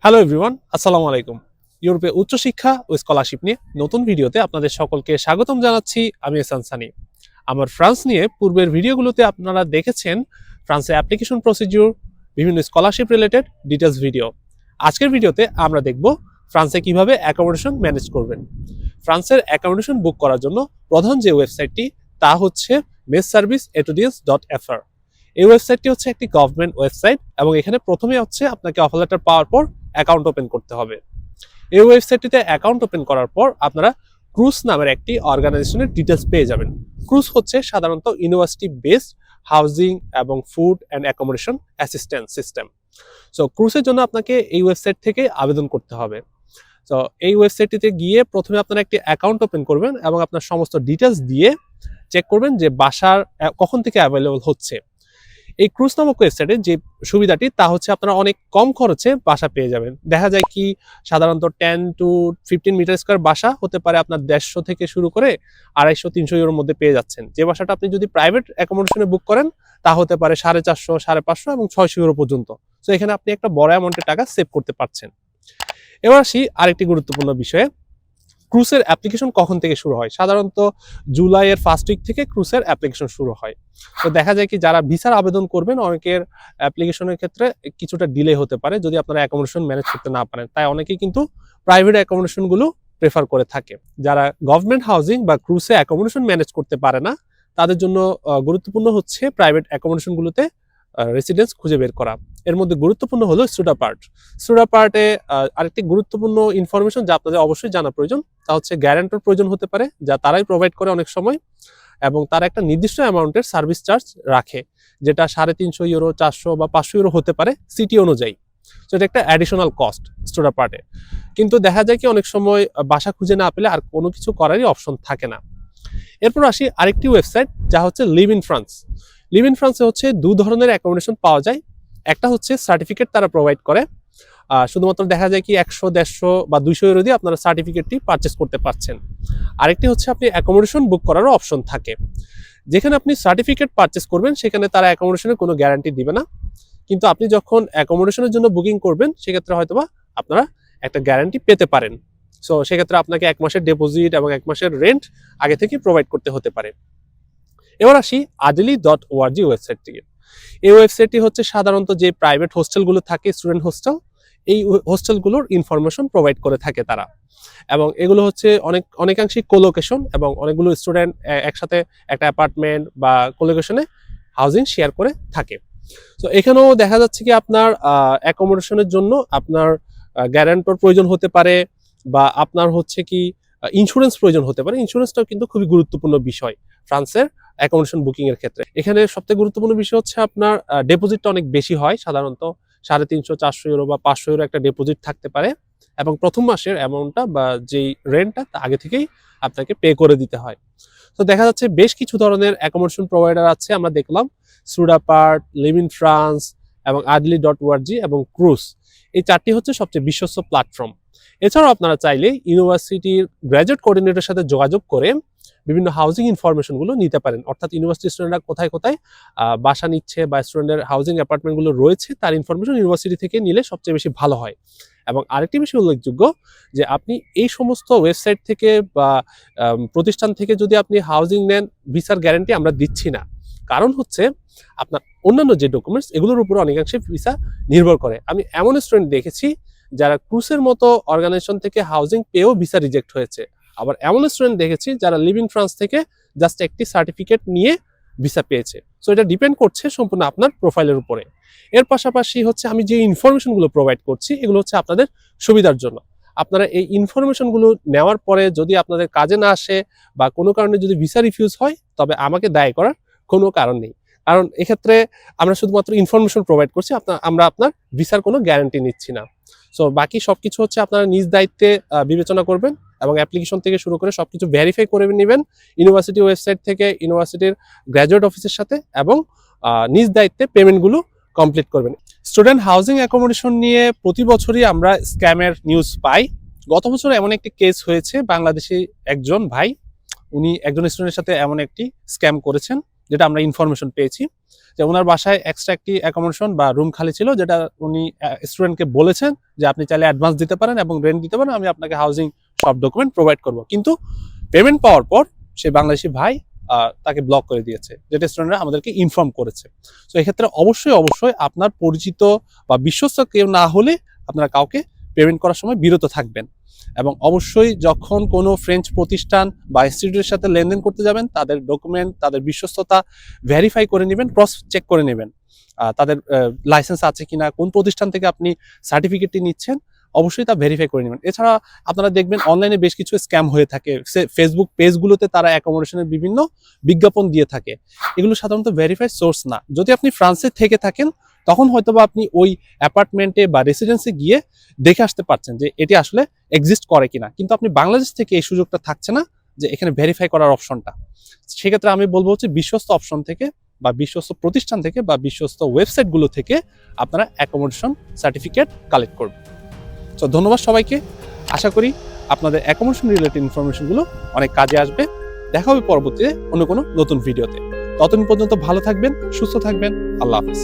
Hello everyone, আসসালামু আলাইকুম। ইউরোপে উচ্চশিক্ষা ও স্কলারশিপ নিয়ে নতুন ভিডিওতে আপনাদের সকলকে স্বাগতম জানাচ্ছি। আমি এহসান সানি। আমার ফ্রান্স নিয়ে পূর্বের ভিডিওগুলোতে আপনারা দেখেছেন ফ্রান্সে অ্যাপ্লিকেশন প্রসিডিউর, বিভিন্ন স্কলারশিপ রিলেটেড ডিটেলস ভিডিও। আজকের ভিডিওতে আমরা দেখব ফ্রান্সে কিভাবে অ্যাকোমোডেশন ম্যানেজ করবেন। ফ্রান্সের অ্যাকোমোডেশন বুক করার জন্য প্রধান যে ওয়েবসাইটটি তা হচ্ছে messervice.etudiants.fr। এই ওয়েবসাইটটি হচ্ছে একটি গভর্নমেন্ট ওয়েবসাইট এবং এখানে প্রথমে হচ্ছে আপনাকে অফার লেটার পাওয়ার পর অ্যাকাউন্ট ওপেন করতে হবে। এই ওয়েবসাইটটিতে অ্যাকাউন্ট ওপেন করার পর আপনারা ক্রুজ নামের একটি অর্গানাইজেশনের ডিটেলস পেয়ে যাবেন। ক্রুজ হচ্ছে সাধারণত ইউনিভার্সিটি বেসড হাউজিং এবং food and accommodation assistance system. So ক্রুজের জন্য আপনাকে এই ওয়েবসাইট থেকে আবেদন করতে হবে। তো এই ওয়েবসাইটটিতে গিয়ে প্রথমে আপনারা একটি অ্যাকাউন্ট ওপেন করবেন এবং আপনার সমস্ত ডিটেলস দিয়ে চেক করবেন যে বাসার কখন থেকে অ্যাভেলেবল হচ্ছে। এই ক্রুজ নামক ওয়েবসাইটে যে সুবিধাটি তা হচ্ছে আপনারা অনেক কম খরচে বাসা পেয়ে যাবেন। দেখা যায় কি সাধারণত 10 to 15 মিটার স্কয়ার বাসা হতে পারে আপনার 150 থেকে শুরু করে 250-300 ইউরোর মধ্যে পেয়ে যাচ্ছেন। যে বাসাটা আপনি যদি প্রাইভেট অ্যাকোমোডেশনে বুক করেন তা হতে পারে 450, 550 এবং 600 ইউরো পর্যন্ত। তো এখানে আপনি একটা বড় অ্যামাউন্টের টাকা সেভ করতে পারছেন। এবার আসি আরেকটি গুরুত্বপূর্ণ বিষয়ে, ক্রুজের অ্যাপ্লিকেশন কখন থেকে শুরু হয়। সাধারণত জুলাইয়ের ফার্স্ট উইক থেকে ক্রুজের অ্যাপ্লিকেশন শুরু হয়। তো দেখা যায় কি যারা ভিসার আবেদন করবেন অনেকের অ্যাপ্লিকেশনের ক্ষেত্রে কিছুটা ডিলে হতে পারে যদি আপনারা অ্যাকোমোডেশন ম্যানেজ করতে না পারেন। তাই অনেকেই কিন্তু প্রাইভেট অ্যাকোমোডেশনগুলো প্রেফার করে থাকে। যারা গভর্নমেন্ট হাউজিং বা ক্রুজে অ্যাকোমোডেশন ম্যানেজ করতে পারে না তাদের জন্য গুরুত্বপূর্ণ হচ্ছে প্রাইভেট অ্যাকোমোডেশনগুলোতে রেসিডেন্স খুঁজে বের করা। এর মধ্যে গুরুত্বপূর্ণ হলো স্টুডাপার্ট। স্টুডাপার্টে আরেকটি গুরুত্বপূর্ণ ইনফরমেশন যা আপনাদের অবশ্যই জানা প্রয়োজন তা হচ্ছে গ্যারান্টর প্রয়োজন হতে পারে, যা তারাই প্রোভাইড করে অনেক সময়, এবং তারা একটা নির্দিষ্ট অ্যামাউন্টের সার্ভিস চার্জ রাখে, যেটা 350 ইউরো, 400 বা 500 ইউরো হতে পারে সিটি অনুযায়ী। তো এটা একটা অ্যাডিশনাল কস্ট স্টুডাপার্টে। কিন্তু দেখা যায় কি অনেক সময় বাসা খুঁজে না পেলে আর কোনো কিছু করারই অপশন থাকে না। এরপর আসি আরেকটি ওয়েবসাইট যা হচ্ছে live in France. Live in ফ্রান্সে হচ্ছে দু ধরনের অ্যাকোমোডেশন পাওয়া যায়। একটা হচ্ছে সার্টিফিকেট তারা প্রোভাইড করে, শুধুমাত্র দেখা যায় কি 100, 150 বা 200 ইউরো দিয়ে আপনারা সার্টিফিকেটটি পারচেস করতে পারছেন। আরেকটি হচ্ছে আপনি অ্যাকোমোডেশন বুক করারও অপশন থাকে। যেখানে আপনি সার্টিফিকেট পারচেস করবেন সেখানে তারা অ্যাকোমোডেশনের কোনো গ্যারান্টি দিবে না, কিন্তু আপনি যখন অ্যাকোমোডেশনের জন্য বুকিং করবেন সেক্ষেত্রে হয়তোবা আপনারা একটা গ্যারান্টি পেতে পারেন। সো সেক্ষেত্রে আপনাকে 1 মাসের ডিপোজিট এবং 1 মাসের রেন্ট আগে থেকে প্রোভাইড করতে হতে পারে। এবার আসি adeli.org ওয়েবসাইট থেকে। এই ওয়েবসাইটটি হচ্ছে সাধারণত যে প্রাইভেট হোস্টেলগুলো থাকে, স্টুডেন্ট হোস্টেল, এই হোস্টেলগুলোর ইনফরমেশন প্রোভাইড করে থাকে তারা। এবং এগুলো হচ্ছে অনেকাংশেই কোলোকেশন এবং অনেকগুলো স্টুডেন্ট একসাথে একটা অ্যাপার্টমেন্ট বা কোলোকেশনে হাউজিং শেয়ার করে থাকে। তো এখানেও দেখা যাচ্ছে কি আপনার অ্যাকোমোডেশনের জন্য আপনার গ্যারান্টর প্রয়োজন হতে পারে বা আপনার হচ্ছে কি ইন্স্যুরেন্স প্রয়োজন হতে পারে। ইন্স্যুরেন্সটাও কিন্তু খুবই গুরুত্বপূর্ণ বিষয় ফ্রান্সের অ্যাকোমোডেশন বুকিং এর ক্ষেত্রে। এখানে সবথেকে গুরুত্বপূর্ণ বিষয় হচ্ছে আপনার ডিপোজিটটা অনেক বেশি হয়, সাধারণত 350, 400 ইউরো বা 500 ইউরো একটা ডিপোজিট থাকতে পারে, এবং প্রথম মাসের অ্যামাউন্টটা বা যেই রেন্টটা তা আগে থেকেই আপনাকে পে করে দিতে হয়। তো দেখা যাচ্ছে বেশ কিছু ধরনের অ্যাকোমোডেশন প্রোভাইডার আছে, আমরা দেখলাম স্টুডাপার্ট, লিভ ইন ফ্রান্স এবং adeli.org এবং ক্রুজ। এই চারটি হচ্ছে সবচেয়ে বিশ্বস্ত প্ল্যাটফর্ম। এছাড়াও আপনারা চাইলে ইউনিভার্সিটির গ্র্যাজুয়েট কোঅর্ডিনেটরের সাথে যোগাযোগ করে বিভিন্ন হাউজিং ইনফরমেশনগুলো নিতে পারেন, অর্থাৎ ইউনিভার্সিটি স্টুডেন্টরা কোথায় কোথায় বাসা নিচ্ছে বা স্টুডেন্টের হাউজিং অ্যাপার্টমেন্টগুলো রয়েছে তার ইনফরমেশন ইউনিভার্সিটি থেকে নিলে সবচেয়ে বেশি ভালো হয়। এবং আরেকটি বিষয় উল্লেখযোগ্য যে আপনি এই সমস্ত ওয়েবসাইট থেকে বা প্রতিষ্ঠান থেকে যদি আপনি হাউজিং নেন, ভিসার গ্যারান্টি আমরা দিচ্ছি না। কারণ হচ্ছে আপনার অন্যান্য যে ডকুমেন্টস এগুলোর উপর অনেকাংশে ভিসা নির্ভর করে। আমি এমন স্টুডেন্ট দেখেছি যারা ক্রুজের মতো অর্গানাইজেশন থেকে হাউজিং পেয়েও ভিসা রিজেক্ট হয়েছে। আবার এমন স্টুডেন্ট দেখেছি যারা লিভ ইন ফ্রান্স থেকে জাস্ট একটি সার্টিফিকেট নিয়ে ভিসা পেয়েছে। সো এটা ডিপেন্ড করছে সম্পূর্ণ আপনার প্রোফাইলের উপরে। এর পাশাপাশি হচ্ছে আমি যে ইনফরমেশনগুলো প্রোভাইড করছি এগুলো হচ্ছে আপনাদের সুবিধার জন্য। আপনারা এই ইনফরমেশনগুলো নেওয়ার পরে যদি আপনাদের কাজে না আসে বা কোনো কারণে যদি ভিসা রিফিউজ হয় তবে আমাকে দায়ী করার কোনো কারণ নেই, কারণ এক্ষেত্রে আমরা শুধুমাত্র ইনফরমেশন প্রোভাইড করছি, আমরা আপনার ভিসার কোনো গ্যারান্টি নিচ্ছি না। সো বাকি সবকিছু হচ্ছে আপনারা নিজ দায়িত্বে বিবেচনা করবেন এবং অ্যাপ্লিকেশন থেকে শুরু করে সবকিছু ভেরিফাই করে নেবেন ইউনিভার্সিটি ওয়েবসাইট থেকে, ইউনিভার্সিটির গ্র্যাজুয়েট অফিসের সাথে, এবং নিজ দায়িত্বে পেমেন্টগুলো কমপ্লিট করবেন। স্টুডেন্ট হাউজিং অ্যাকোমোডেশন নিয়ে প্রতি বছরই আমরা স্ক্যামের নিউজ পাই। গত বছর এমন একটি কেস হয়েছে, বাংলাদেশি একজন ভাই উনি একজন স্টুডেন্টের সাথে এমন একটি স্ক্যাম করেছেন। যেটা আমরা ইনফরমেশন পেয়েছি যে ওনার বাসায় এক্সট্রা একটি অ্যাকোমোডেশন বা রুম খালি ছিল, যেটা উনি স্টুডেন্টকে বলেছেন যে আপনি চাইলে অ্যাডভান্স দিতে পারেন এবং রেন্ট দিতে পারেন, আমি আপনাকে হাউজিং সব ডকুমেন্ট প্রোভাইড করব। কিন্তু পেমেন্ট পাওয়ার পর সেই বাংলাদেশি ভাই তাকে ব্লক করে দিয়েছে, যেটা স্টুডেন্টরা আমাদেরকে ইনফর্ম করেছে। তো এক্ষেত্রে অবশ্যই আপনার পরিচিত বা বিশ্বস্ত কেউ না হলে আপনারা কাউকে পেমেন্ট করার সময় বিরত থাকবেন। এবং অবশ্যই যখন কোনো ফ্রেঞ্চ প্রতিষ্ঠান বা ইনস্টিটিউটের সাথে লেনদেন করতে যাবেন, তাদের ডকুমেন্ট, তাদের বিশ্বস্ততা ভেরিফাই করে নেবেন, ক্রস চেক করে নেবেন, তাদের লাইসেন্স আছে কিনা, কোন প্রতিষ্ঠান থেকে আপনি সার্টিফিকেটটি নিচ্ছেন, অবশ্যই তা ভেরিফাই করে নেবেন। এছাড়া আপনারা দেখবেন অনলাইনে বেশ কিছু স্ক্যাম হয়ে থাকে, ফেসবুক পেজগুলোতে তারা অ্যাকোমোডেশনের বিভিন্ন বিজ্ঞাপন দিয়ে থাকে, এগুলো সাধারণত ভেরিফাইড সোর্স না। যদি আপনি ফ্রান্সে থেকে থাকেন তখন হয়তোবা আপনি ওই অ্যাপার্টমেন্টে বা রেসিডেন্সে গিয়ে দেখে আসতে পারছেন যে এটি আসলে এক্সিস্ট করে কিনা, কিন্তু আপনি বাংলাদেশ থেকে এই সুযোগটা থাকছে না যে এখানে ভেরিফাই করার অপশনটা। সেক্ষেত্রে আমি বলবো হচ্ছে বিশ্বস্ত অপশন থেকে বা বিশ্বস্ত প্রতিষ্ঠান থেকে বা বিশ্বস্ত ওয়েবসাইটগুলো থেকে আপনারা অ্যাকোমোডেশন সার্টিফিকেট কালেক্ট করবেন। তো ধন্যবাদ সবাইকে, আশা করি আপনাদের অ্যাকোমোডেশন রিলেটেড ইনফরমেশনগুলো অনেক কাজে আসবে। দেখা হবে পরবর্তীতে অন্য কোনো নতুন ভিডিওতে। ততদিন পর্যন্ত ভালো থাকবেন, সুস্থ থাকবেন। আল্লাহ হাফিজ।